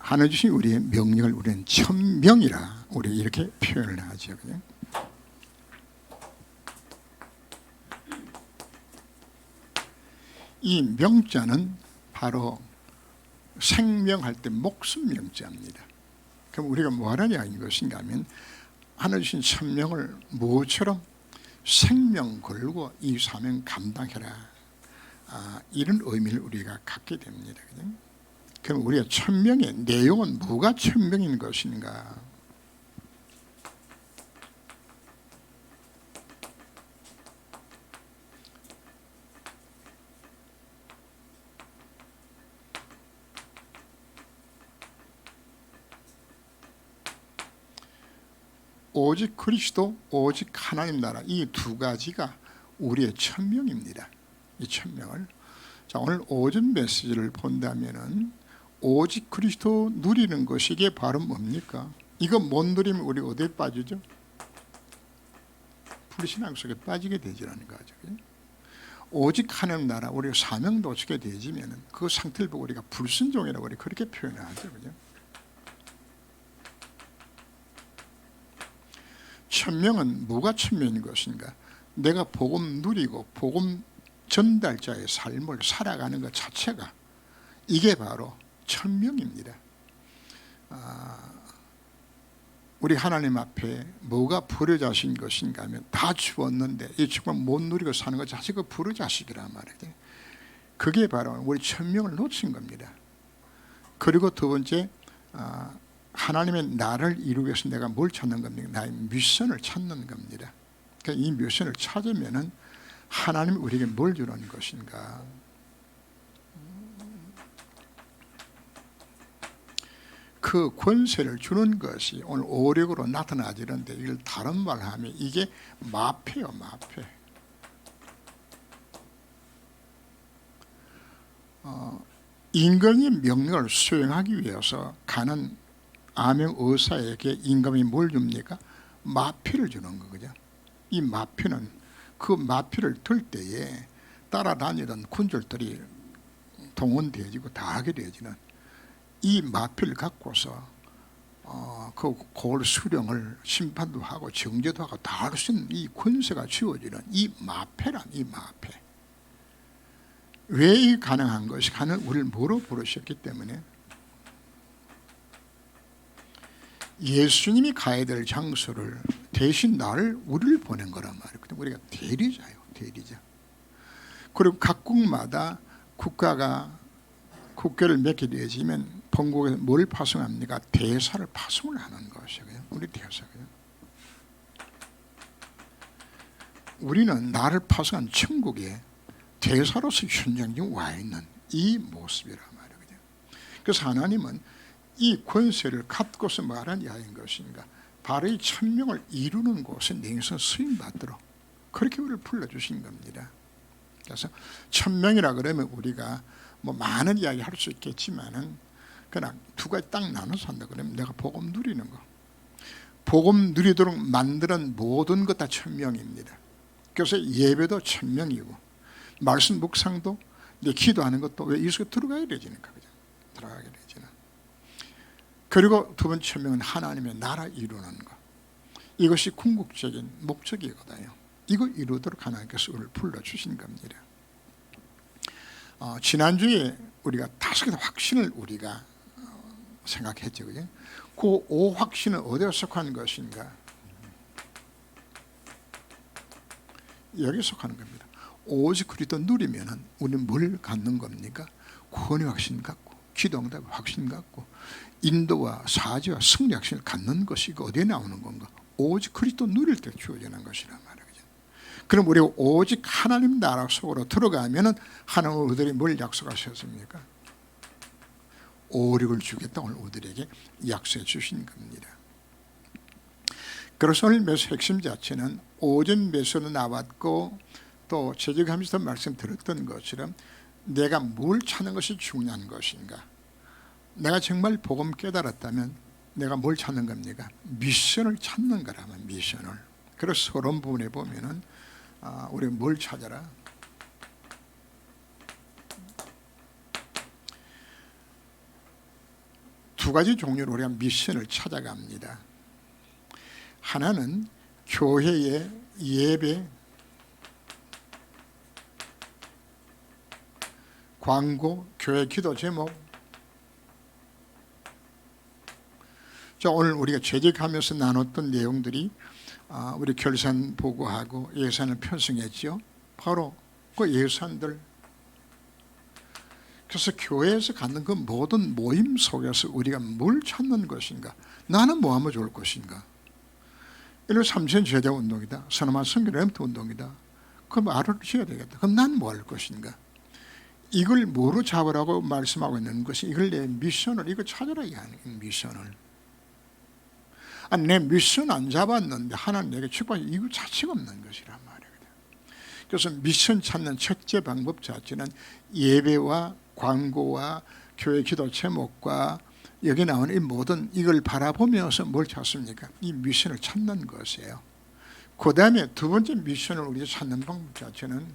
하나님 주신 우리의 명령을 우리는 천명이라 우리 이렇게 표현을 하죠. 그냥. 이 명자는 바로 생명할 때 목숨 명자입니다. 그럼 우리가 뭐 하느냐 이것인가 하면 하나님 주신 천명을 무엇처럼 생명 걸고 이 사명 감당해라, 이런 의미를 우리가 갖게 됩니다. 그냥. 그럼 우리가 천명의 내용은 뭐가 천명인 것인가? 오직 그리스도, 오직 하나님 나라, 이 두 가지가 우리의 천명입니다. 이 천명을. 자, 오늘 오전 메시지를 본다면은 오직 그리스도 누리는 것이 이게 바로 뭡니까? 이거 못 누리면 우리 어디에 빠지죠? 불신앙 속에 빠지게 되지라는 거죠. 오직 하나님 나라, 우리가 사명 도치게 되지면은 그 상태를 보고 우리가 불순종이라고 우리 그렇게 표현하죠. 그죠? 천명은 뭐가 천명인 것인가? 내가 복음 누리고 복음 전달자의 삶을 살아가는 것 자체가 이게 바로 천명입니다. 우리 하나님 앞에 뭐가 불효자신 것인가 하면 다 주었는데 이 정말 못 누리고 사는 것 자체가 불효자식이란 말이에요. 그게 바로 우리 천명을 놓친 겁니다. 그리고 두 번째, 하나님의 나를 이루기 위해서 내가 뭘 찾는 겁니까? 나의 미션을 찾는 겁니다. 그러니까 이 미션을 찾으면은 하나님이 우리에게 뭘 주는 것인가? 그 권세를 주는 것이 오늘 오력으로 나타나지는데 이걸 다른 말로 하면 이게 마패요, 마패. 임금의 명령을 수행하기 위해서 가는 아명 의사에게 임금이 뭘 줍니까? 마패를 주는 거죠. 이 마패는 그 마패를 들 때에 따라다니던 군졸들이 동원되어지고 다 하게 되어지는 이 마패를 갖고서 그 고을 수령을 심판도 하고 정죄도 하고 다 할 수 있는 이 권세가 주어지는 이 마패란 이 마패. 왜 가능한 것이 하는 우리를 뭐로 부르셨기 때문에 예수님이 가야 될 장소를 대신 나를 우리를 보낸 거란 말이에요. 우리가 대리자예요, 대리자. 그리고 각국마다 국교를 맺게 되어지면 본국에서 뭘 파송합니까? 대사를 파송을 하는 것이고요. 우리 대사고요. 우리는 나를 파송한 천국에 대사로서 현장 중 와 있는 이 모습이란 말이에요. 그래서 하나님은 이 권세를 갖고서 말한 이야기인 것인가? 바로 이 천명을 이루는 곳에 내서 쓰임 받도록 그렇게 우리를 불러주신 겁니다. 그래서 천명이라 그러면 우리가 뭐 많은 이야기 할 수 있겠지만은 그냥 두 가지 딱 나눠서 한다 그러면 내가 복음 누리는 거, 복음 누리도록 만드는 모든 것 다 천명입니다. 그래서 예배도 천명이고 말씀 묵상도 내 기도하는 것도 왜 이 속에 들어가야 되지니까 들어가게 되지는. 그리고 두 번째 천명은 하나님의 나라 이루는 것. 이것이 궁극적인 목적이거든요. 이거 이루도록 하나님께서 우리를 불러주신 겁니다. 지난주에 우리가 5개의 확신을 우리가 생각했죠. 그죠? 그 5확신은 어디에 속한 것인가? 여기에 속하는 겁니다. 오직 그리스도 누리면은 우리는 뭘 갖는 겁니까? 구원의 확신 갖고, 기도응답의 확신 갖고, 인도와 사지와 승리 확신을 갖는 것이 어디에 나오는 건가? 오직 그리스도 누릴 때 주어지는 것이란 말이에요. 그럼 우리가 오직 하나님 나라 속으로 들어가면은 하나님 우리들이 뭘 약속하셨습니까? 오력을 주겠다 오늘 우리들에게 약속해 주신 겁니다. 그래서 오늘 메시지 핵심 자체는 오전 메시지로 나왔고 또 제적하면서 말씀드렸던 것처럼 내가 뭘 찾는 것이 중요한 것인가? 내가 정말 복음 깨달았다면 내가 뭘 찾는 겁니까? 미션을 찾는 거라면 미션을. 그래서 서론 부분에 보면은 우리 뭘 찾아라? 두 가지 종류로 우리가 미션을 찾아갑니다. 하나는 교회의 예배, 광고, 교회 기도 제목. 자, 오늘 우리가 재직하면서 나눴던 내용들이 우리 결산 보고하고 예산을 편성했죠. 바로 그 예산들. 그래서 교회에서 갖는 그 모든 모임 속에서 우리가 뭘 찾는 것인가? 나는 뭐 하면 좋을 것인가? 예를 들어 삼천 제자 운동이다. 선엄한 선교 렘트 운동이다. 그럼 알을 지어야 되겠다. 그럼 난 뭐 할 것인가? 이걸 뭐로 잡으라고 말씀하고 있는 것이 이걸 내 미션을 이거 찾으라 이 하는 미션을. 내 미션 안 잡았는데 하나님 내게 축복하시 이거 자체가 없는 것이란 말이거든. 그래서 미션 찾는 첫째 방법 자체는 예배와 광고와 교회 기도 제목과 여기 나오는 이 모든 이걸 바라보면서 뭘 찾습니까? 이 미션을 찾는 것이에요. 그 다음에 두 번째 미션을 우리가 찾는 방법 자체는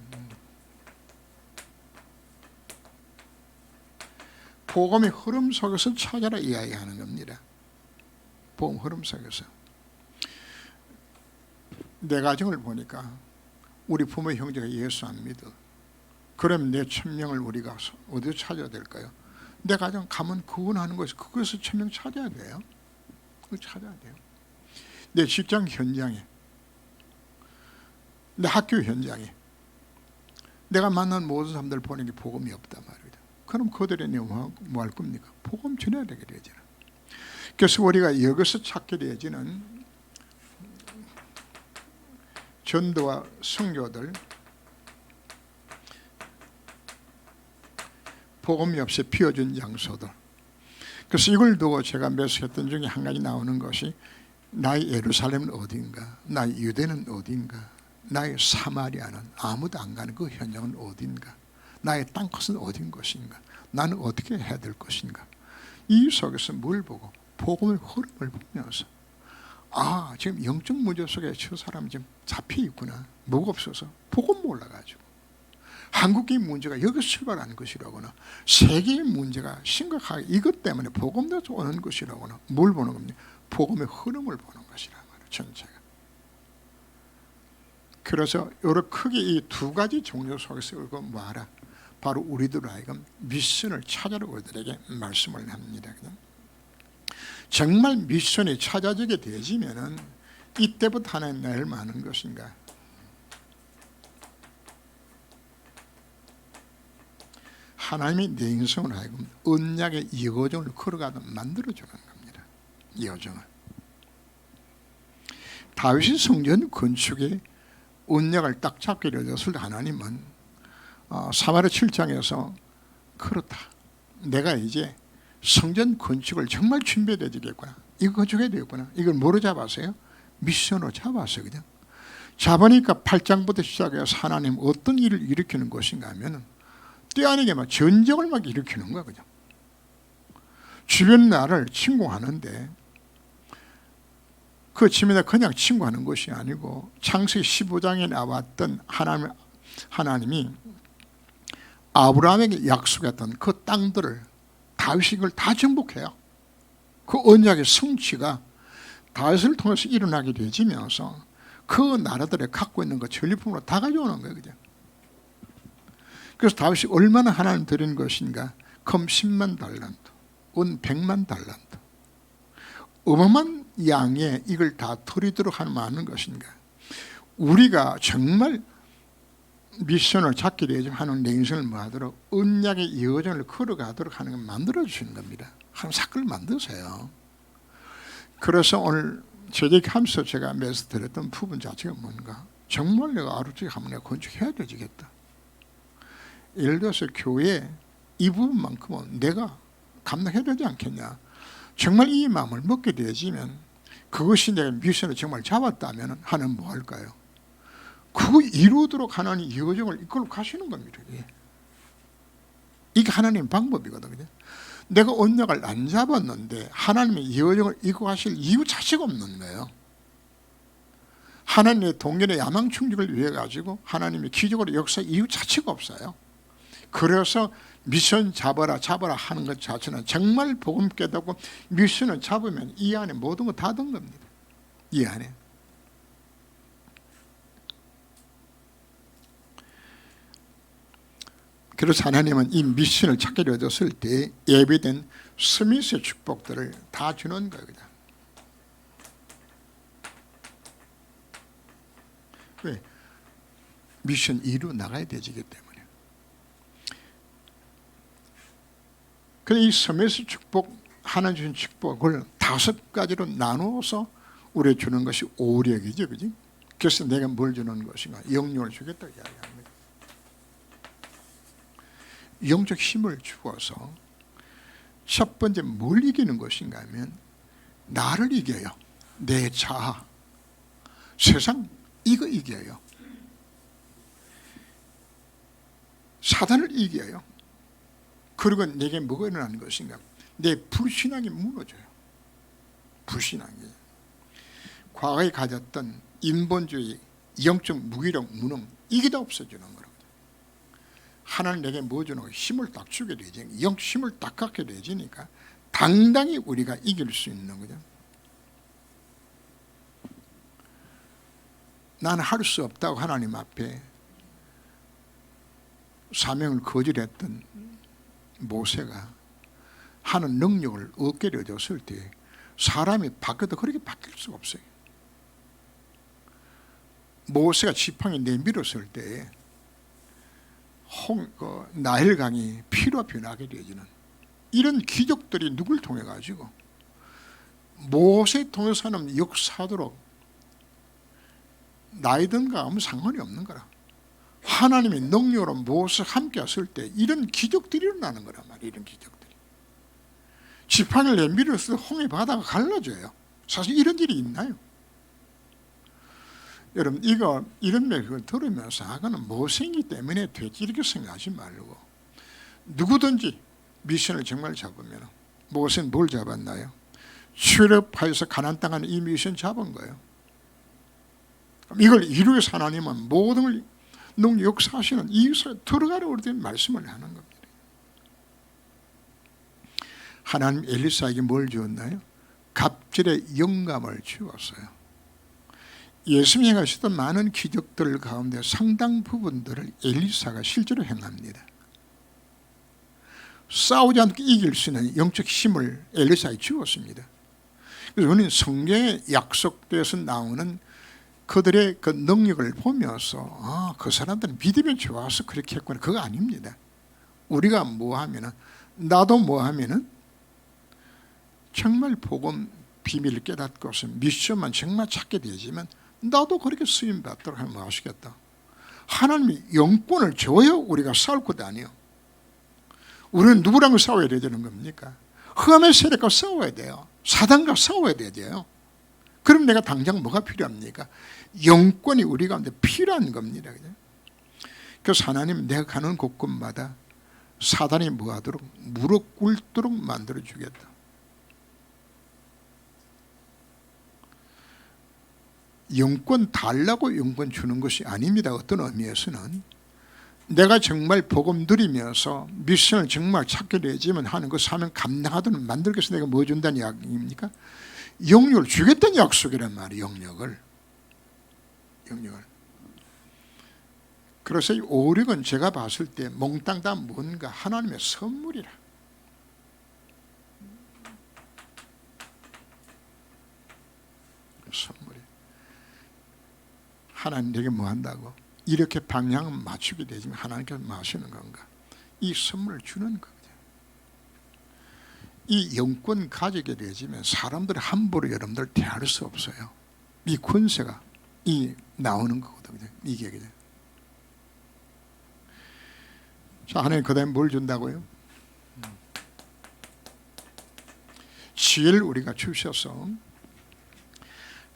복음의 흐름 속에서 찾아라 이야기하는 겁니다. 복음 흐름 속에서. 내 가정을 보니까 우리 부모 형제가 예수 안 믿어. 그럼 내 천명을 우리가 어디서 찾아야 될까요? 내 가정 가면 구원하는 것이 그것을 천명 찾아야 돼요. 그걸 찾아야 돼요. 내 직장 현장에, 내 학교 현장에 내가 만난 모든 사람들 보는 게 복음이 없단 말입니다. 그럼 그들이 뭐 할 겁니까? 복음 전해야 되게 되잖아. 그래서 우리가 여기서 찾게 되지는 전도와 선교들, 복음이 없이 피어준 장소들. 그래서 이걸 두고 제가 매수했던 중에 한 가지 나오는 것이 나의 예루살렘은 어딘가, 나의 유대는 어딘가, 나의 사마리아는 아무도 안 가는 그 현장은 어딘가, 나의 땅끝은 어딘 것인가, 나는 어떻게 해야 될 것인가. 이 속에서 뭘 보고 복음의 흐름을 보면서 지금 영적 문제 속에 저 사람이 지금 잡혀 있구나. 뭐가 없어서 복음 몰라가지고 한국의 문제가 여기서 출발하는 것이라거나 세계의 문제가 심각하게 이것 때문에 복음에서 오는 것이라거나 뭘 보는 겁니까? 복음의 흐름을 보는 것이란 말이에요. 전체가. 그래서 여러 크게 이 두 가지 종류 속에서 이거 뭐하라? 바로 우리들 하여금 미션을 찾아라 우리들에게 말씀을 합니다. 정말 미션이 찾아지게 되지면은 이때부터 하나님 나를 많은 것인가? 하나님이 내 인생을 하여금 언약의 여정을 걸어가도 만들어주는 겁니다. 여정을. 다윗이 성전 건축에 언약을 딱 잡게 되었을 때 하나님은 사마리아 7장에서 그렇다. 내가 이제 성전 건축을 정말 준비해야 되겠구나. 이거 건축해야 되겠구나. 이걸 뭐로 잡았어요? 미션으로 잡았어요. 그냥. 잡으니까 8장부터 시작해서 하나님 어떤 일을 일으키는 것인가 하면 떼아내게 막 전쟁을 막 일으키는 거야. 그냥. 주변 나라를 침공하는데 그 집에다 그냥 침공하는 것이 아니고 창세기 15장에 나왔던 하나님이 아브라함에게 약속했던 그 땅들을 다윗이 그걸 다 정복해요. 그 언약의 성취가 다윗을 통해서 일어나게 되지면서 그 나라들에 갖고 있는 그 전리품으로 다 가져오는 거예요. 그죠? 그래서 다윗이 얼마나 하나님 드린 것인가? 금 10만 달란트, 은 100만 달란트. 어마어마한 양에 이걸 다 드리도록 하는 많은 것인가? 우리가 정말 미션을 찾게 되지 하는 내 인생을 뭐하도록 언약의 여정을 걸어가도록 하는 걸 만들어주시는 겁니다. 한 사건을 만드세요. 그래서 오늘 재직하면서 제가 매서 드렸던 부분 자체가 뭔가 정말 내가 아루지 하면 내가 건축해야 되겠다. 예를 들어서 교회 이 부분만큼은 내가 감당해야 되지 않겠냐. 정말 이 마음을 먹게 되어지면 그것이 내가 미션을 정말 잡았다면 하나님 뭐 할까요? 그거 이루도록 하나님 여정을 이끌고 가시는 겁니다. 이게 하나님 방법이거든요. 내가 언약을 안 잡았는데 하나님의 여정을 이끌고 가실 이유 자체가 없는 거예요. 하나님의 동일의 야망 충족을 위해 가지고 하나님의 기적으로 역사 이유 자체가 없어요. 그래서 미션 잡아라 하는 것 자체는 정말 복음 깨닫고 미션을 잡으면 이 안에 모든 거 다 든 겁니다. 이 안에. 그래서 하나님은 이 미션을 찾게 되었을 때 예비된 스미스의 축복들을 다 주는 거거든. 왜? 미션 이루 나가야 되지기 때문에. 그래서 이 스미스 축복, 하나님 주신 축복을 5가지로 나누어서 우리에게 주는 것이 오력이죠, 그지? 그래서 내가 뭘 주는 것인가? 영육을 주겠다 이야기합니다. 영적 힘을 주어서 첫 번째 뭘 이기는 것인가 하면 나를 이겨요. 내 자아, 세상 이거 이겨요. 사단을 이겨요. 그리고 내게 뭐가 일어나는 것인가? 내 불신앙이 무너져요. 불신앙이. 과거에 가졌던 인본주의, 영적 무기력, 무능 이게 다 없어지는 거라고. 하나님 내게 뭐 주는 거야? 힘을 딱 주게 되지. 영 힘을 딱 갖게 되지니까 당당히 우리가 이길 수 있는 거죠. 나는 할 수 없다고 하나님 앞에 사명을 거절했던 모세가 하는 능력을 얻게 되었을 때 사람이 바뀌어도 그렇게 바뀔 수가 없어요. 모세가 지팡이 내밀었을 때 나일강이 피로 변하게 되어지는 이런 기적들이 누굴 통해 가지고 모세 통해서는 역사하도록 나이 든가 아무 상관이 없는 거라. 하나님의 능력으로 모세 함께 했을 때 이런 기적들이 일어나는 거란 말이에요. 이런 기적들이. 지팡이를 내밀어서 홍해 바다가 갈라져요. 사실 이런 일이 있나요? 여러분 이런 걸 들으면서 아가는 모세이기 때문에 되지 이렇게 생각하지 말고 누구든지 미션을 정말 잡으면 모세는 뭘 잡았나요? 출애굽하여서 가나안 땅 안에 이 미션 잡은 거예요. 이걸 이루기 위해서 하나님은 모든 걸 역사하시는 이웃에 들어가라 우리들 말씀을 하는 겁니다. 하나님 엘리사에게 뭘 주었나요? 갑절의 영감을 주었어요. 예수님이 하셨던 많은 기적들 가운데 상당 부분들을 엘리사가 실제로 행합니다. 싸우지 않고 이길 수 있는 영적 힘을 엘리사에 주었습니다. 그래서 우리는 성경에 약속되어서 나오는 그들의 그 능력을 보면서 그 사람들은 믿음이 좋아서 그렇게 했구나. 그거 아닙니다. 우리가 뭐 하면은 나도 뭐 하면은 정말 복음 비밀을 깨닫고서 미션만 정말 찾게 되지만 나도 그렇게 쓰임 받도록 하면 뭐 하시겠다. 하나님이 영권을 줘요. 우리가 싸울 것도 아니에요. 우리는 누구랑 싸워야 되는 겁니까? 흑암의 세력과 싸워야 돼요. 사단과 싸워야 되죠. 그럼 내가 당장 뭐가 필요합니까? 영권이 우리 가운데 필요한 겁니다. 그래서 하나님 내가 가는 곳곳마다 사단이 뭐하도록 무릎 꿇도록 만들어 주겠다. 영권 달라고 영권 주는 것이 아닙니다. 어떤 의미에서는 내가 정말 복음 누리면서 미션을 정말 찾게 되지만 하는 그 사명 감당하도록 만들기 위해서 내가 뭐 준다는 이야기입니까? 영역을 주겠다는 약속이란 말이에요. 영역을. 그래서 이 오력은 제가 봤을 때 몽땅 다 뭔가 하나님의 선물이라. 선물이. 하나님 내게 뭐 한다고? 이렇게 방향을 맞추게 되지만 하나님께서 뭐 하시는 건가? 이 선물을 주는 거거든요. 이 영권 가지게 되지만 사람들이 함부로 여러분들 대할 수 없어요. 이 권세가 나오는 거거든요. 이게 그냥. 자, 하나님 그 다음에 뭘 준다고요? 지혜를 우리가 주셔서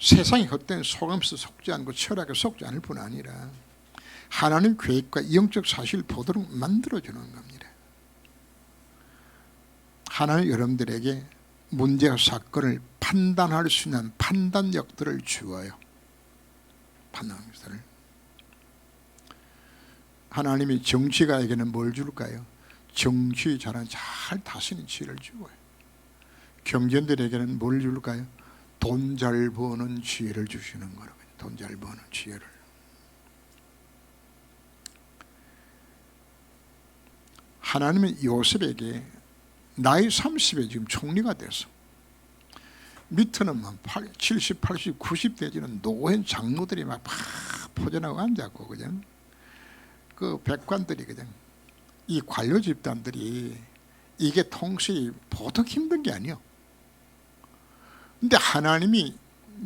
세상의 헛된 속임수 속지 않고 철학에 속지 않을 뿐 아니라 하나님 계획과 영적 사실을 보도록 만들어주는 겁니다. 하나님 여러분들에게 문제와 사건을 판단할 수 있는 판단력들을 주어요. 판단력들을. 하나님이 정치가에게는 뭘 줄까요? 정치 잘하는 잘 다스리는 지혜를 주고요. 경전들에게는 뭘 줄까요? 돈 잘 버는 지혜를 주시는 거라고요. 돈 잘 버는 지혜를. 하나님은 요셉에게 나이 30에 지금 총리가 됐어. 밑에는 막 70, 80, 90 되지는 노인 장로들이 막 포전하고 앉았고, 그냥 그 백관들이 그냥 이 관료 집단들이 이게 통솔이 보통 힘든 게 아니요. 근데 하나님이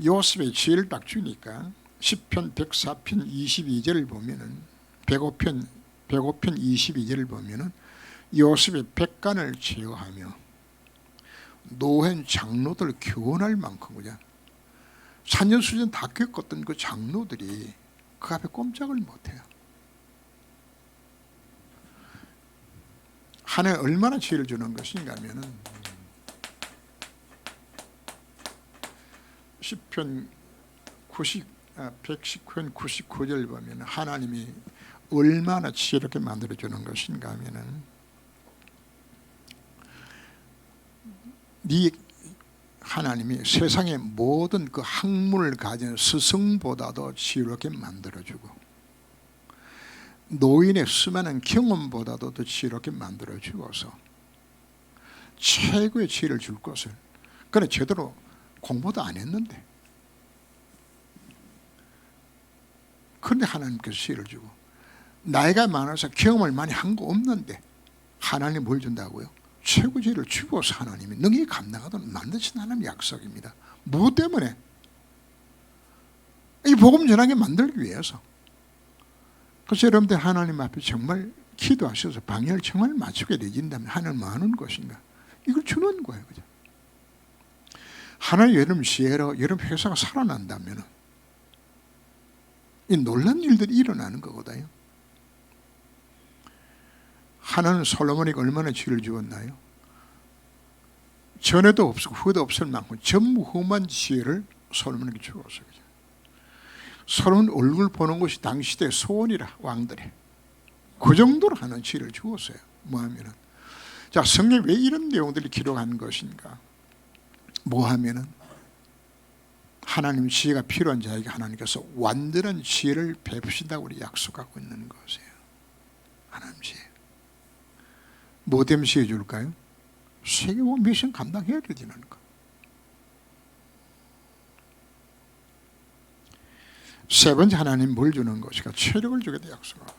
요셉의 지혜를 딱 주니까 10편 104편 22절을 보면은 105편 22절을 보면은 요셉의 백관을 제어하며 노인 장로들 교훈할 만큼 그냥 산전수전 다 겪었던 그 장로들이 그 앞에 꼼짝을 못해요. 하나님 얼마나 지혜를 주는 것인가 하면은 10편 110편 99절 보면 하나님이 얼마나 지혜롭게 만들어주는 것인가 하면은 네 하나님이 세상의 모든 그 학문을 가진 스승보다도 지혜롭게 만들어주고 노인의 수많은 경험보다도 더 지혜롭게 만들어주어서 최고의 지혜를 줄 것을. 그래 제대로 공부도 안 했는데 그런데 하나님께서 지혜를 주고 나이가 많아서 경험을 많이 한 거 없는데 하나님이 뭘 준다고요? 최고 지혜를 주어서 하나님이 능히 감당하도록 만드신 하나님의 약속입니다. 무엇 때문에? 이 복음 전하게 만들기 위해서. 그래서 여러분들 하나님 앞에 정말 기도하셔서 방향을 정말 맞추게 되진다면 하나님 많은 것인가? 이걸 주는 거예요. 그죠? 하나님 여러분 지혜로 여러분 회사가 살아난다면 이 놀라운 일들이 일어나는 거거든요. 하나는 솔로몬에게 얼마나 지혜를 주었나요? 전에도 없고 후에도 없을 만큼 전무후무한 지혜를 솔로몬에게 주었어요. 솔로몬 얼굴 보는 것이 당시 시대의 소원이라 왕들의 그 정도로 하는 지혜를 주었어요. 뭐하면은 자 성경에 왜 이런 내용들이 기록한 것인가? 뭐하면은 하나님 지혜가 필요한 자에게 하나님께서 완전한 지혜를 베푸신다고 우리 약속하고 있는 것이에요. 하나님 지혜. 뭐 때문에 지혜 줄까요? 세계보험 미션 감당해야 되는 거. 세 번째 하나님 뭘 주는 것이가 체력을 주겠다 약속하고.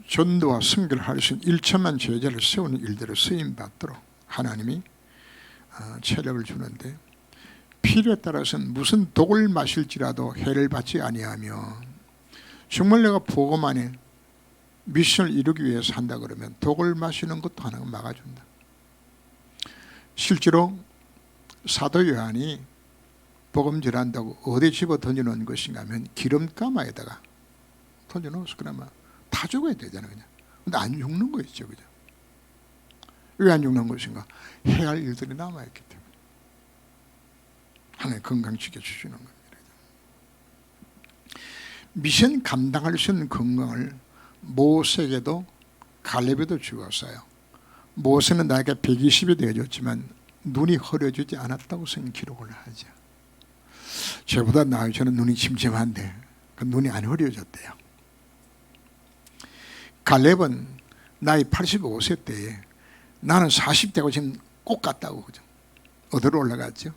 전도와 선교를 할 수 있는 1천만 제자를 세우는 일들을 쓰임받도록 하나님이 체력을 주는데 필요에 따라서는 무슨 독을 마실지라도 해를 받지 아니하며 정말 내가 복음 안에 미션을 이루기 위해서 한다 그러면 독을 마시는 것도 하나가 막아준다. 실제로 사도 요한이 복음 전한다고 어디 집어 던져놓은 것인가 하면 기름가마에다가 던져놓았어. 그러면 다 죽어야 되잖아요. 그냥. 근데 안 죽는 거 있죠. 그죠? 왜 안 죽는 것인가? 해야 할 일들이 남아있기 때문에. 하나님 건강시켜 주시는 겁니다. 미션 감당할 수 있는 건강을 모세에게도 갈렙에도 주었어요. 모세는 나이가 120이 되어졌지만 눈이 흐려지지 않았다고 성경 기록을 하죠. 저보다 나이 저는 눈이 침침한데 그 눈이 안 흐려졌대요. 갈렙은 나이 85세 때에 나는 40대고 지금 꼭 갔다고 그죠? 어디로 올라갔죠?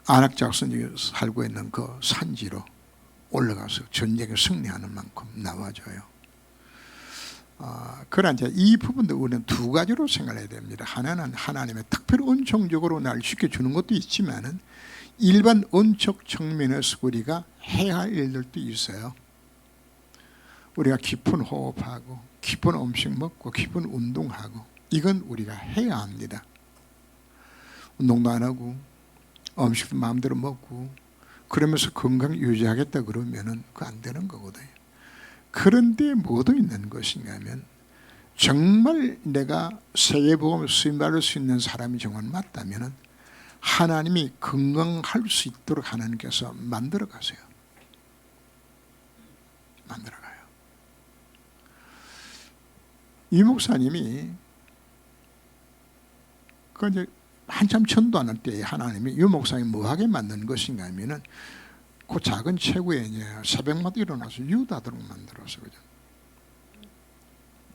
아낙 작성지에 살고 있는 그 산지로 올라가서 전쟁에 승리하는 만큼 나와줘요. 그러나 이제 이 부분도 우리는 두 가지로 생각해야 됩니다. 하나는 하나님의 특별 은총적으로 날 지켜주는 것도 있지만은 일반 은총 측면에서 우리가 해야 할 일들도 있어요. 우리가 깊은 호흡하고 깊은 음식 먹고 깊은 운동하고 이건 우리가 해야 합니다. 운동도 안 하고 음식도 마음대로 먹고 그러면서 건강 유지하겠다 그러면은 그거 안 되는 거거든요. 그런데 뭐도 있는 것인가 하면 정말 내가 세계복음을 수임받을 수 있는 사람이 정말 맞다면은 하나님이 건강할 수 있도록 하나님께서 만들어 가세요. 만들어 가요. 이 목사님이 그 이제 한참 전도하는 때에 하나님이 이 목사님이 뭐하게 만든 것인가 하면은 그 작은 체구에 이제 새벽마다 일어나서 유다들을 만들어서 그죠.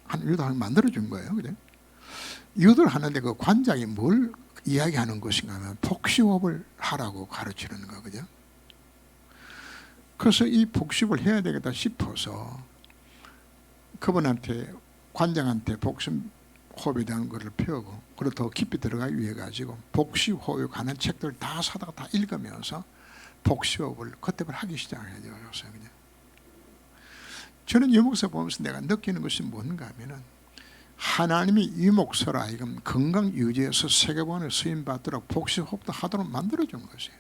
한 유다를 만들어 준 거예요. 그죠. 유다를 하는데 그 관장이 뭘 이야기하는 것인가 하면 복식호흡을 하라고 가르치는 거 그죠. 그래서 이 복식을 해야 되겠다 싶어서 그분한테 관장한테 복식호흡에 대한 것을 배우고 그리고 더 깊이 들어가기 위해 가지고 복식호흡에 관한 책들을 다 사다가 다 읽으면서 복식호흡을 그때부터 하기 시작했어요. 그냥. 저는 이 목사 보면서 내가 느끼는 것이 뭔가 하면은 하나님이 이 목사로 하여금 건강 유지해서 세계관에 쓰임 받도록 복식호흡도 하도록 만들어준 것이에요.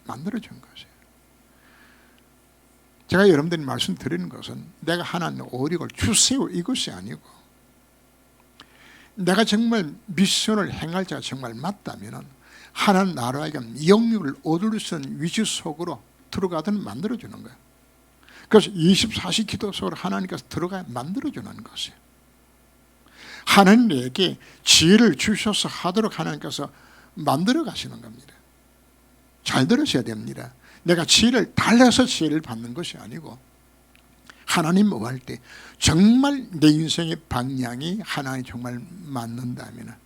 만들어준 것이에요. 제가 여러분들이 말씀드리는 것은 내가 하나님 오력을 주세요 이것이 아니고 내가 정말 미션을 행할 자가 정말 맞다면 하나님 나라에 영역을 얻을 수 있는 위치 속으로 들어가도록 만들어주는 거예요. 그래서 24시 기도 속으로 하나님께서 들어가 만들어주는 것이에요. 하나님에게 지혜를 주셔서 하도록 하나님께서 만들어 가시는 겁니다. 잘 들으셔야 됩니다. 내가 지혜를 달래서 지혜를 받는 것이 아니고 하나님 뭐 할 때 정말 내 인생의 방향이 하나님 정말 맞는다면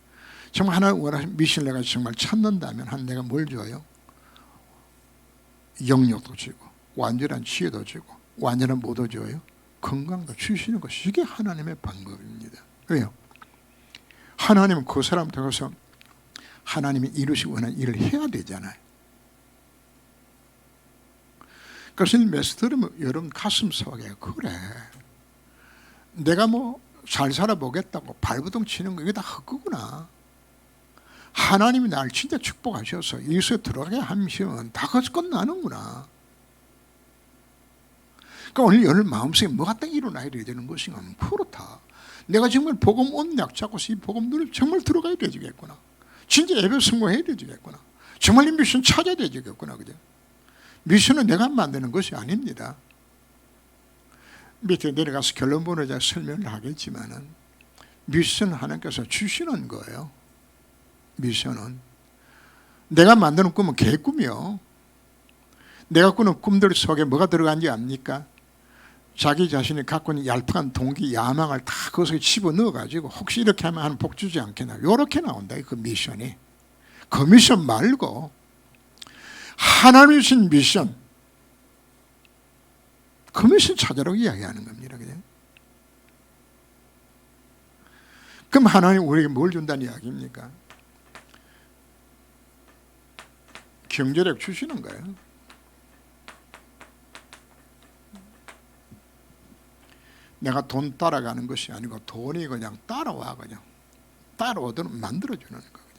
정말 하나님 원하시는 미션을 내가 정말 찾는다면 한 내가 뭘 줘요? 영역도 주고 완전한 지혜도 주고 완전한 모도 줘요. 건강도 주시는 것이 이게 하나님의 방법입니다. 왜요? 하나님은 그 사람 통해서 하나님이 이루시기 원하는 일을 해야 되잖아요. 그래서 이 메시지 들으면 여러분 가슴 속에 그래 내가 뭐 잘 살아보겠다고 발버둥 치는 거 이게 다 헛거구나. 하나님이 날 진짜 축복하셔서 이수에 들어가게 하시면 다 끝나는구나. 그러니까 오늘 여러분 마음속에 뭐가 딱 일어나야 되는 것인가 하면 그렇다. 내가 정말 복음 온약 잡고서 이 복음들을 정말 들어가야 되겠구나. 진짜 예배 성공해야 되겠구나. 정말 이 미션 찾아야 되겠구나. 그죠? 미션은 내가 만드는 것이 아닙니다. 밑에 내려가서 결론부를 제가 설명을 하겠지만은 미션 하나님께서 주시는 거예요. 미션은 내가 만드는 꿈은 개꿈이요. 내가 꾸는 꿈들 속에 뭐가 들어간지 압니까? 자기 자신이 갖고 있는 얄팍한 동기, 야망을 다 거기서 집어넣어 가지고 혹시 이렇게 하면 하는 복 주지 않겠나 이렇게 나온다. 그 미션이. 그 미션 말고 하나님이 주신 미션, 그 미션 찾으라고 이야기하는 겁니다. 그냥. 그럼 하나님 우리에게 뭘 준다는 이야기입니까? 경제력 주시는 거예요. 내가 돈 따라가는 것이 아니고 돈이 그냥 따라와 그냥 따라오도록 만들어주는 거거든요.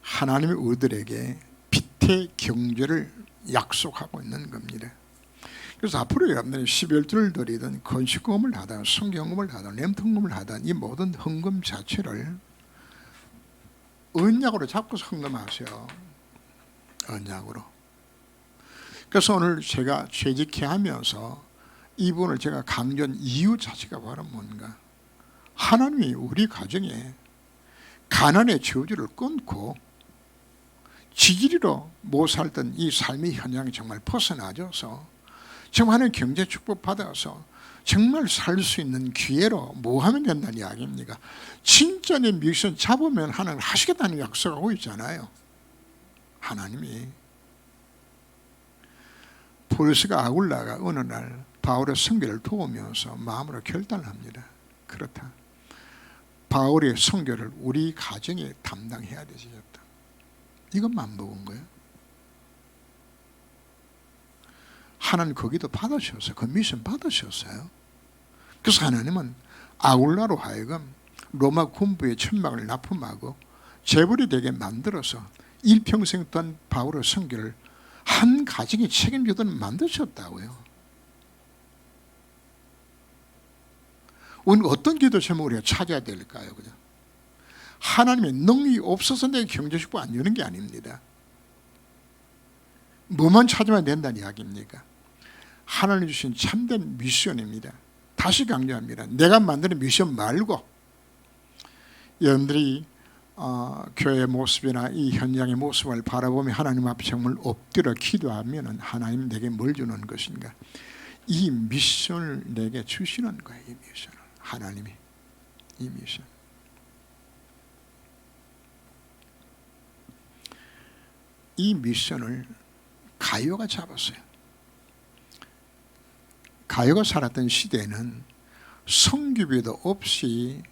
하나님이 우리들에게 빛의 경제를 약속하고 있는 겁니다. 그래서 앞으로 여러분들이 12월주를 드리든 건식금을 하든 성경금을 하든 램통금을 하든 이 모든 헌금 자체를 언약으로 잡고서 헌금하세요. 언약으로. 그래서 오늘 제가 재직해 하면서 이분을 제가 강조한 이유 자체가 바로 뭔가 하나님이 우리 가정에 가난의 저주를 끊고 지지리로 못 살던 이 삶의 현장이 정말 벗어나져서 정말 하나님 경제 축복 받아서 정말 살 수 있는 기회로 뭐 하면 된다는 이야기입니까? 진짜 내 미션 잡으면 하나님 하시겠다는 약속하고 있잖아요. 하나님이. 포르스가 아굴라가 어느 날 바울의 선교를 도우면서 마음으로 결단을 합니다. 그렇다. 바울의 선교를 우리 가정에 담당해야 되겠다. 이것만 먹은 거예요. 하나님 거기도 받으셨어요. 그 미션 받으셨어요. 그래서 하나님은 아굴라로 하여금 로마 군부의 천막을 납품하고 재벌이 되게 만들어서 일평생 동안 바울의 선교를 한 가정이 책임지도록 만드셨다고요. 오늘 어떤 기도 제목을 우리가 찾아야 될까요? 그죠? 하나님의 능력이 없어서 내가 경제축복 안 주는 게 아닙니다. 뭐만 찾으면 된다는 이야기입니까? 하나님 주신 참된 미션입니다. 다시 강조합니다. 내가 만드는 미션 말고 여러분들이 교회의 모습이나 이 현장의 모습을 바라보며 하나님 앞에 정말 엎드려 기도하면 하나님 내게 뭘 주는 것인가? 이 미션을 내게 주시는 거예요. 이 미션을 하나님이 이 미션. 이 미션을 가요가 잡았어요. 가요가 살았던 시대에는 성교비도 없이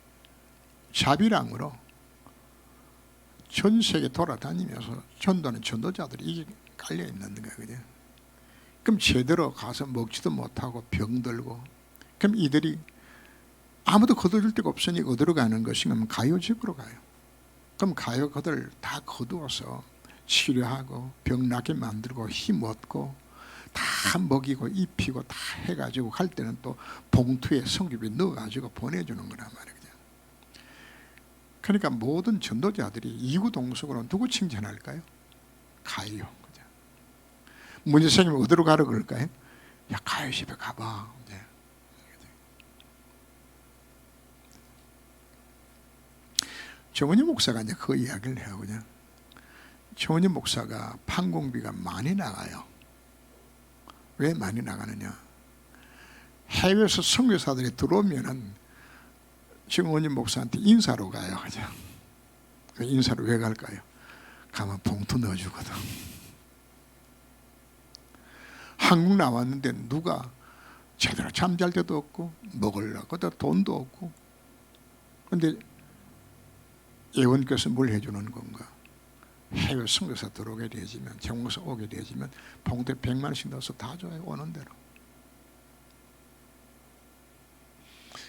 자비랑으로 전 세계 돌아다니면서 전도하는 전도자들이 이게 깔려 있는 거예요. 그죠? 그럼 제대로 가서 먹지도 못하고 병들고, 그럼 이들이 아무도 거둬줄 데가 없으니 어디로 가는 것인가 하면 가요집으로 가요. 그럼 가요 그들 다 거두어서 치료하고 병 낫게 만들고 힘 얻고 다 먹이고 입히고 다 해가지고 갈 때는 또 봉투에 성교비 넣어가지고 보내주는 거란 말이에요. 그러니까 모든 전도자들이 이구동성으로 누구 칭찬할까요? 가요. 문제생님 어디로 가라 그럴까요? 야, 가요 집에 가봐. 정은희 목사가 이제 그 이야기를 해요. 그냥 정은희 목사가 판공비가 많이 나가요. 왜 많이 나가느냐? 해외에서 선교사들이 들어오면은 정은희 목사한테 인사로 가요. 그냥 인사로 왜 갈까요? 가면 봉투 넣어주거든. 한국 나왔는데 누가 제대로 잠잘 데도 없고 먹으려고 돈도 없고, 그런데 예원께서 뭘 해주는 건가? 해외 선교사 들어오게 되지면, 정목사 오게 되지면 봉투에 100만 원씩 넣어서 다 줘요. 오는 대로.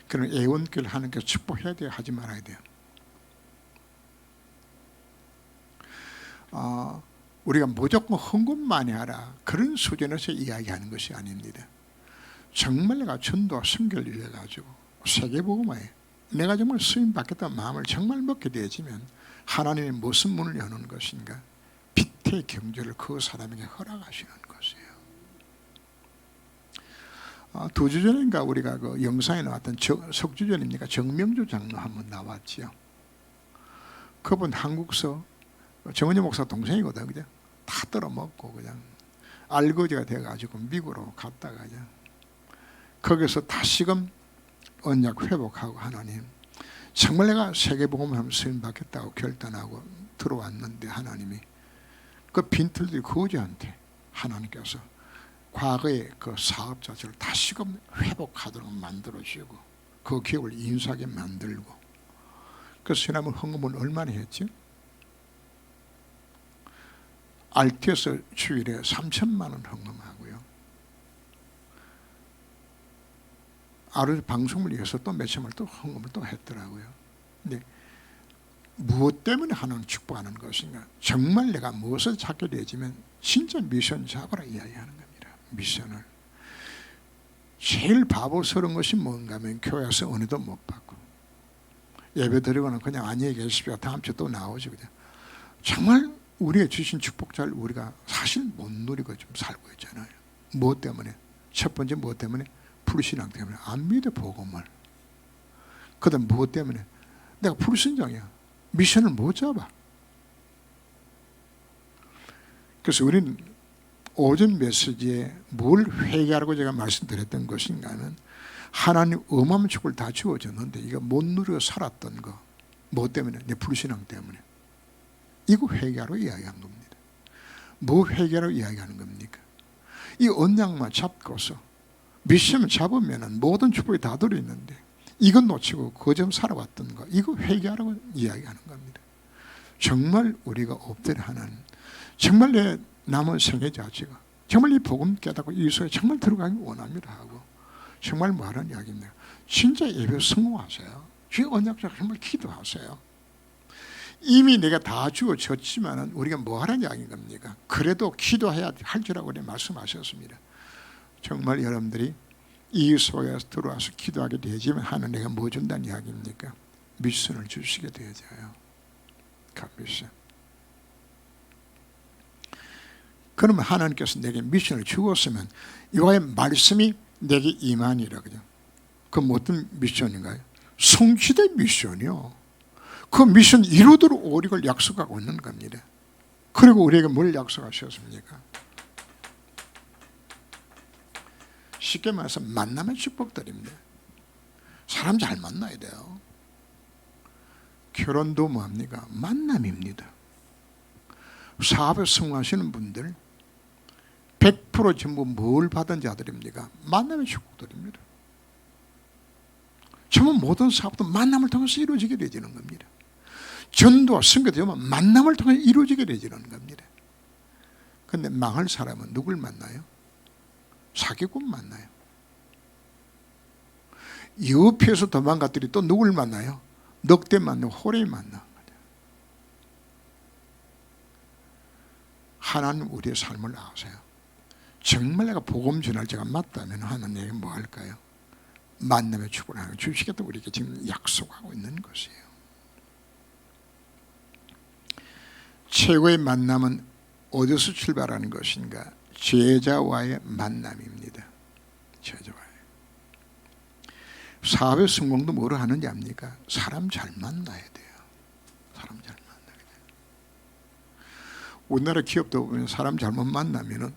그럼 예원교를 하나님께서 축복해야 돼요? 하지 말아야 돼요? 우리가 무조건 헌금만이 하라 그런 수준에서 이야기하는 것이 아닙니다. 정말 내가 전도와 선교를 위해 가지고 세계복음화에 내가 정말 쓰임 받겠다는 마음을 정말 먹게 되어지면 하나님이 무슨 문을 여는 것인가? 빛의 경제를 그 사람에게 허락하시는 것이에요. 2주 전인가 우리가 그 영상에 나왔던 석주전입니까? 정명주 장로 한번 나왔지요. 그분 한국서 정은희 목사 동생이거든. 그죠? 다 떨어먹고 그냥 알거지가 돼가지고 미국으로 갔다가 그냥 거기서 다시금 언약 회복하고 하나님 정말 내가 세계복음을 하면 쓰임 받겠다고 결단하고 들어왔는데 하나님이 그 빈털들이 거지한테 하나님께서 과거의 그 사업 자체를 다시금 회복하도록 만들어주고 그 기업을 인수하게 만들고, 그래서 지난번 헌금을 얼마나 했죠? RTS 주일에 3천만 원 헌금하고요. 아르 방송을 위해서 또 몇천만 원 또 헌금을 또 했더라고요. 근데 무엇 때문에 하나님 축복하는 것인가? 정말 내가 무엇을 찾게 되지면 진짜 미션 잡으라 이야기하는 겁니다. 미션을. 제일 바보스러운 것이 뭔가 하면 교회에서 은혜도 못 받고 예배 드리고는 그냥 안녕히 계십시오. 다음 주 또 나오지. 그냥 정말 우리의 주신 축복자를 우리가 사실 못 누리고 좀 살고 있잖아요. 무엇 때문에? 첫 번째 무엇 때문에? 불신앙 때문에. 안 믿어 복음을. 그 다음 무엇 때문에? 내가 불신앙이야. 미션을 못 잡아. 그래서 우리는 오전 메시지에 뭘 회개하라고 제가 말씀드렸던 것인가 하면 하나님 어마어마한 축복을 다 주어졌는데 이거 못 누려 살았던 거. 무엇 때문에? 내 불신앙 때문에. 이거 회개하러 이야기한 겁니다. 뭐 회개하러 이야기하는 겁니까? 이 언약만 잡고서 미션을 잡으면 모든 축복이 다 들어있는데 이건 놓치고 그점 살아왔던 거, 이거 회개하라고 이야기하는 겁니다. 정말 우리가 엎드려 하는, 정말 내 남은 생애 자체가 정말 이 복음 깨닫고 이 소에 정말 들어가기 원합니다 하고 정말 말하는 이야기입니다. 진짜 예배 성공하세요. 주의 언약자 정말 기도하세요. 이미 내가 다 주어졌지만 우리가 뭐 하라는 이야기인 겁니까? 그래도 기도해야 할 줄라고 말씀하셨습니다. 정말 여러분들이 이 속에서 들어와서 기도하게 되지만 하나님께서 뭐 준다는 이야기입니까? 미션을 주시게 되어져요. 그 미션. 그러면 하나님께서 내게 미션을 주었으면 이와의 말씀이 내게 임하니라. 그 어떤 미션인가요? 성취된 미션이요. 그 미션 이루도록 오력을 약속하고 있는 겁니다. 그리고 우리에게 뭘 약속하셨습니까? 쉽게 말해서 만남의 축복들입니다. 사람 잘 만나야 돼요. 결혼도 뭐합니까? 만남입니다. 사업에 성공하시는 분들 100% 전부 뭘 받은 자들입니까? 만남의 축복들입니다. 전부 모든 사업도 만남을 통해서 이루어지게 되지는 겁니다. 전도와 선교도 전부 만남을 통해 이루어지게 되지는 겁니다. 그런데 망할 사람은 누굴 만나요? 사기꾼 만나요. 옆에서 도망갔더니 또 누굴 만나요? 늑대 만나고 호랭이 만나는 거죠. 하나님 우리의 삶을 아세요. 정말 내가 복음 전할 자가 맞다면 하나님에게 뭐 할까요? 만남의 축복을 하나 주시겠다 우리에게 지금 약속하고 있는 것이에요. 최고의 만남은 어디서 출발하는 것인가? 제자와의 만남입니다. 제자와의. 사업의 성공도 뭐로 하는지 압니까? 사람 잘 만나야 돼요. 사람 잘 만나야 돼요. 우리나라 기업도 보면 사람 잘못 만나면은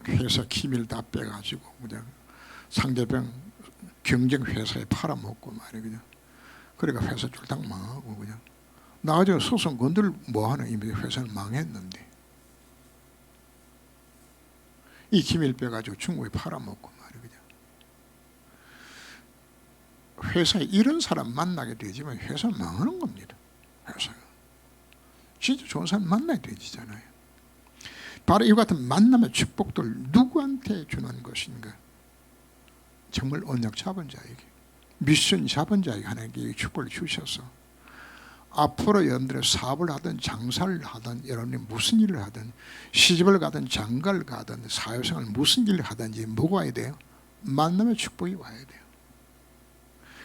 회사 기밀 다 빼가지고 그냥 상대방 경쟁 회사에 팔아먹고 말이야 그냥. 그러니까 회사 줄당 망하고 그냥. 나중에 소송 건들 뭐하나 이미 회사는 망했는데 이 기밀 빼가지고 중국에 팔아먹고 말이야 그냥. 회사에 이런 사람 만나게 되지만 회사 망하는 겁니다. 회사가 진짜 좋은 사람 만나야 되잖아요. 바로 이 같은 만남의 축복들 누구한테 주는 것인가? 정말 언약 잡은 자에게, 미션 잡은 자에게 하나님께 축복을 주셔서 앞으로 여러분들의 사업을 하든 장사를 하든 여러분이 무슨 일을 하든 시집을 가든 장가를 가든 사회생활 무슨 일을 하든지 뭐가 와야 돼요? 만남의 축복이 와야 돼요.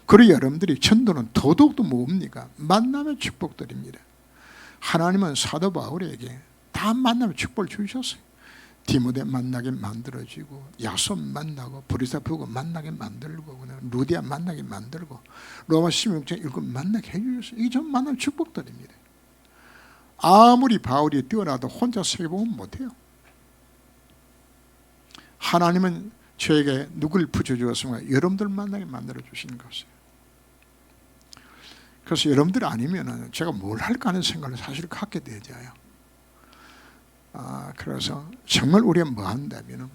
그리고 여러분들이 전도는 더더욱도 뭡니까? 만남의 축복들입니다. 하나님은 사도 바울에게 다 만남의 축복을 주셨어요. 디모데 만나게 만들어지고 야손 만나고 브리스부가 만나게 만들고 루디아 만나게 만들고 로마 16장 읽고 만나게 해주셨어요. 이게 전 만남의 축복들입니다. 아무리 바울이 뛰어나도 혼자 세계복음 못해요. 하나님은 저에게 누굴 붙여주었습니까? 여러분들 만나게 만들어주신 것이에요. 그래서 여러분들 아니면 제가 뭘 할까 하는 생각을 사실 갖게 되잖아요. 그래서 정말 우리가 뭐 한다면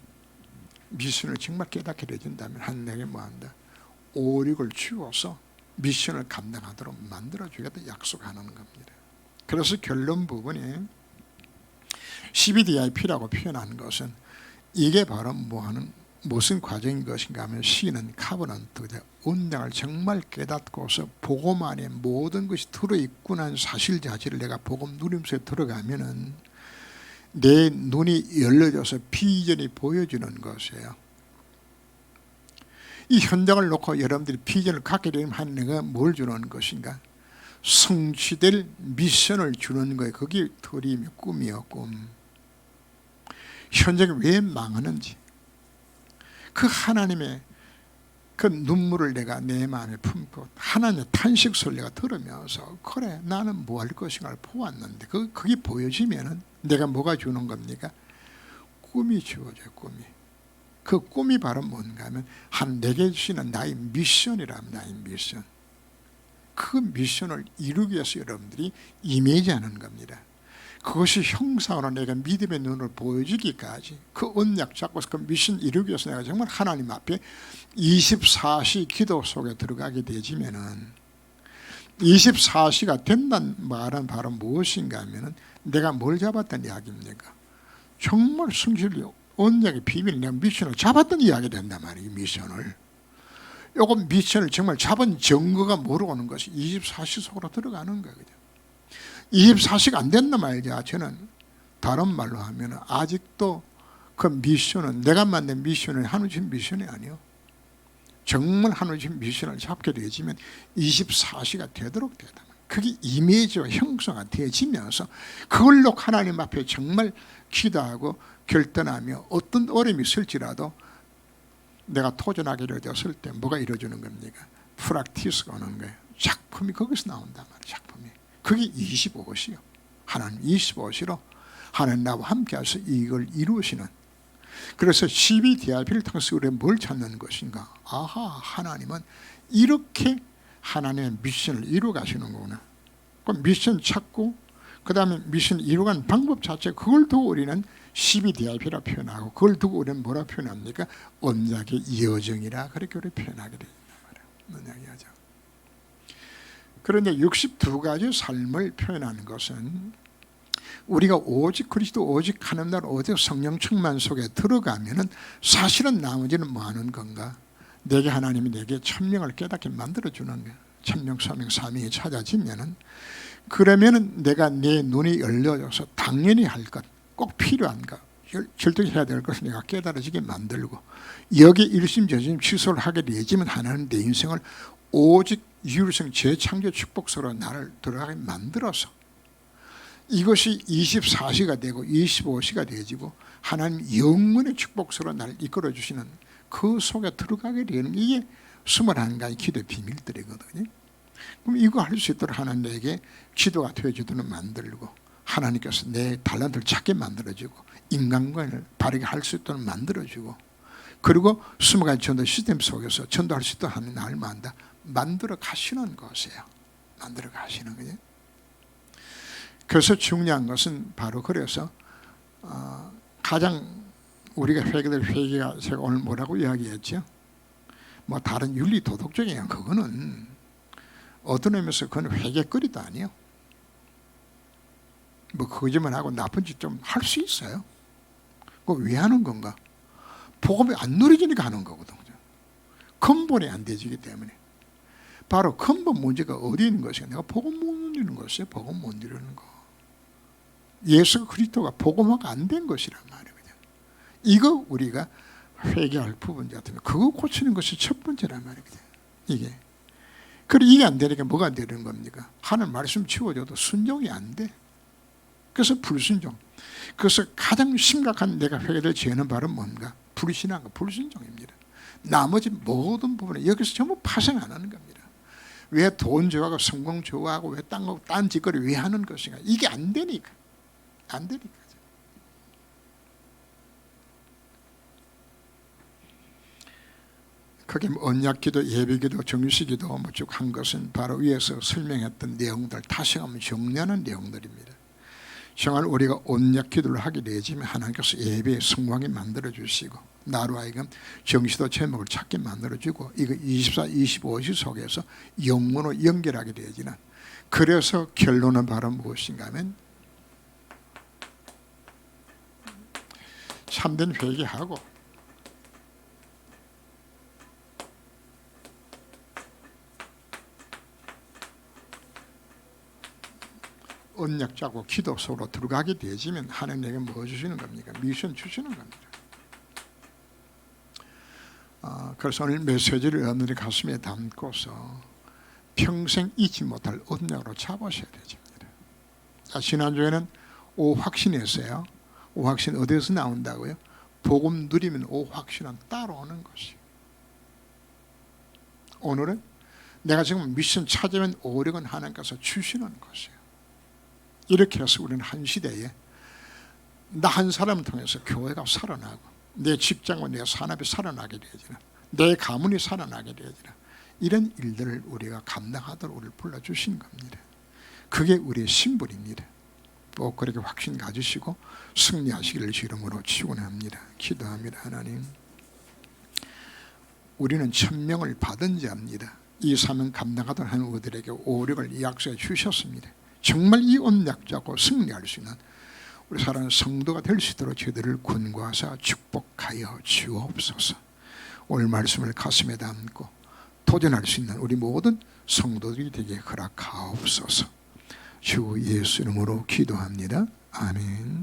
미션을 정말 깨닫게 되진다면 하나님에게 뭐 한다? 오력을 주어서 미션을 감당하도록 만들어주겠다 약속하는 겁니다. 그래서 결론 부분이 CBDIP라고 표현한 것은 이게 바로 무슨 과정인 것인가 하면 C는 카버넌트, 언약을 정말 깨닫고서 복음 안에 모든 것이 들어있구나 사실 자체를 내가 복음 누림속에 들어가면은 내 눈이 열려져서 비전이 보여주는 것이에요. 이 현장을 놓고 여러분들이 비전을 갖게 되면 하나님은 뭘 주는 것인가? 성취될 미션을 주는 거예요. 그게 드림이 꿈이요, 꿈. 현장이 왜 망하는지 그 하나님의 그 눈물을 내가 내 마음에 품고 하나님의 탄식 소리를 내가 들으면서 그래 나는 뭐 할 것인가를 보았는데 그게 보여지면은 내가 뭐가 주는 겁니까? 꿈이 주어져요. 꿈이. 그 꿈이 바로 뭔가 하면 내게 주시는 나의 미션이라면 나의 미션. 그 미션을 이루기 위해서 여러분들이 임하자는 겁니다. 그것이 형상으로 내가 믿음의 눈을 보여주기까지 그 언약 잡고서 그 미션 이루기 위해서 내가 정말 하나님 앞에 24시 기도 속에 들어가게 되지면은 24시가 된다는 말은 바로 무엇인가 하면은 내가 뭘 잡았다는 이야기입니까? 정말 성실히 언약의 비밀 내가 미션을 잡았던 이야기 된단 말이에요. 미션을. 요거 미션을 정말 잡은 증거가 뭐로 오는 것이 24시 속으로 들어가는 거예요. 24시가 안 된다 말이야. 저는 다른 말로 하면 아직도 그 미션은 내가 만든 미션은 하나님 미션이 아니요. 정말 하나님 미션을 잡게 되어지면 24시가 되도록 되다. 그게 이미지와 형성화 되어지면서 그걸로 하나님 앞에 정말 기도하고 결단하며 어떤 어려움이 있을지라도 내가 도전하게 되었을 때 뭐가 이루어지는 겁니까? 프락티스가 오는 거예요. 작품이 거기서 나온단 말이에요. 작품이. 그게 25시요. 하나님 25시로 하나님 나와 함께 하셔서 이걸 이루시는. 그래서 12DRP를 통해서 우리가 뭘 찾는 것인가? 아하, 하나님은 이렇게 하나님의 미션을 이루어 가시는 거구나. 그 미션 찾고 그 다음에 미션 이루어가는 방법 자체, 그걸 두고 우리는 12DRP라 표현하고, 그걸 두고 우리는 뭐라 표현합니까? 언약의 여정이라 그렇게 우리 표현하게 된단 말이에요. 언약의 여정. 그런데 62가지 삶을 표현하는 것은 우리가 오직 그리스도, 오직 하나님 나라, 오직 성령 충만 속에 들어가면은 사실은 나머지는 뭐 하는 건가? 내게 하나님이 내게 천명을 깨닫게 만들어주는 거야. 천명, 소명, 사명이 찾아지면은, 그러면은 내가 내 눈이 열려져서 당연히 할 것, 꼭 필요한 것, 절대해야 될 것을 내가 깨달아지게 만들고, 여기 일심전심 취소를 하게 되지만 하나는 내 인생을 오직 유일성 재창조 축복소로 나를 들어가게 만들어서 이것이 24시가 되고 25시가 되어지고 하나님 영원의 축복소로 나를 이끌어 주시는 그 속에 들어가게 되는, 이게 21가지 기도의 비밀들이거든요. 그럼 이거 할 수 있도록 하나님에게 기도가 되어주도록 만들고, 하나님께서 내 달란트를 찾게 만들어주고, 인간관을 바르게 할 수 있도록 만들어주고, 그리고 20가지 전도 시스템 속에서 전도할 수 있도록 하는 날 만들어 가시는 것이에요. 만들어 가시는 거예요. 그래서 중요한 것은 바로 그래서 가장 우리가 회개될 회개가, 제가 오늘 뭐라고 이야기했죠? 뭐 다른 윤리 도덕적인 그거는 어떤 의미에서 그건 회개거리도 아니에요. 뭐 거짓말하고 나쁜 짓 좀 할 수 있어요. 그거 왜 하는 건가? 복음이 안 누려지니까 하는 거거든요. 근본이 안 되지기 때문에. 바로 근본 문제가 어디 있는 것이냐? 내가 복음 못 누리는 것이에요. 복음 못 누리는 거. 예수 그리스도가 복음화가 안 된 것이란 말이거든요. 이거 우리가 회개할 부분 같으면 그거 고치는 것이 첫 번째란 말이거든요. 이게. 그리고 이게 안 되니까 뭐가 안 되는 겁니까? 하나님 말씀 치워줘도 순종이 안 돼. 그래서 불순종. 그래서 가장 심각한 내가 회개될 죄는 바로 뭔가? 불신앙과 불순종입니다. 나머지 모든 부분에 여기서 전부 파생 안 하는 겁니다. 왜 돈 좋아하고 성공 좋아하고 왜 딴 짓거리 왜 하는 것인가? 이게 안 되니까. 안 되니까. 그게 언약기도, 예배기도, 정유시기도 뭐 쭉 한 것은 바로 위에서 설명했던 내용들 다시 한번 정리하는 내용들입니다. 정말 우리가 언약기도를 하게 되지만 하나님께서 예배의 성공하게 만들어주시고, 나로 하여금 정시도 제목을 찾게 만들어주고, 이거 24, 25시 속에서 영문으로 연결하게 되지는, 그래서 결론은 바로 무엇인가 하면 참된 회개하고 언약 짜고 기도 속으로 들어가게 되지면 하나님에게 뭐 주시는 겁니까? 미션 주시는 겁니다. 그래서 오늘 메시지를 여러분들의 가슴에 담고서 평생 잊지 못할 언약으로 잡으셔야 됩니다. 지난주에는 오확신이었어요. 오확신 어디서 나온다고요? 복음 누리면 오확신은 따라오는 것이에요. 오늘은 내가 지금 미션 찾으면 오력은 하나님께서 주시는 것이에요. 이렇게 해서 우리는 한 시대에 나 한 사람을 통해서 교회가 살아나고, 내 직장과 내 산업이 살아나게 되어지는, 내 가문이 살아나게 되어지는 이런 일들을 우리가 감당하도록 우리를 불러주신 겁니다. 그게 우리의 신분입니다. 꼭 그렇게 확신 가지시고 승리하시기를 이름으로 축원합니다. 기도합니다. 하나님, 우리는 천명을 받은 자입니다. 이 사명 감당하도록 하는 우리들에게 오력을 약속해 주셨습니다. 정말 이 언약 잡고 승리할 수 있는 우리 사랑하는 성도가 될 수 있도록 저희들을 권고하사 축복하여 주옵소서. 오늘 말씀을 가슴에 담고 도전할 수 있는 우리 모든 성도들이 되게 허락하옵소서. 주 예수 이름으로 기도합니다. 아멘.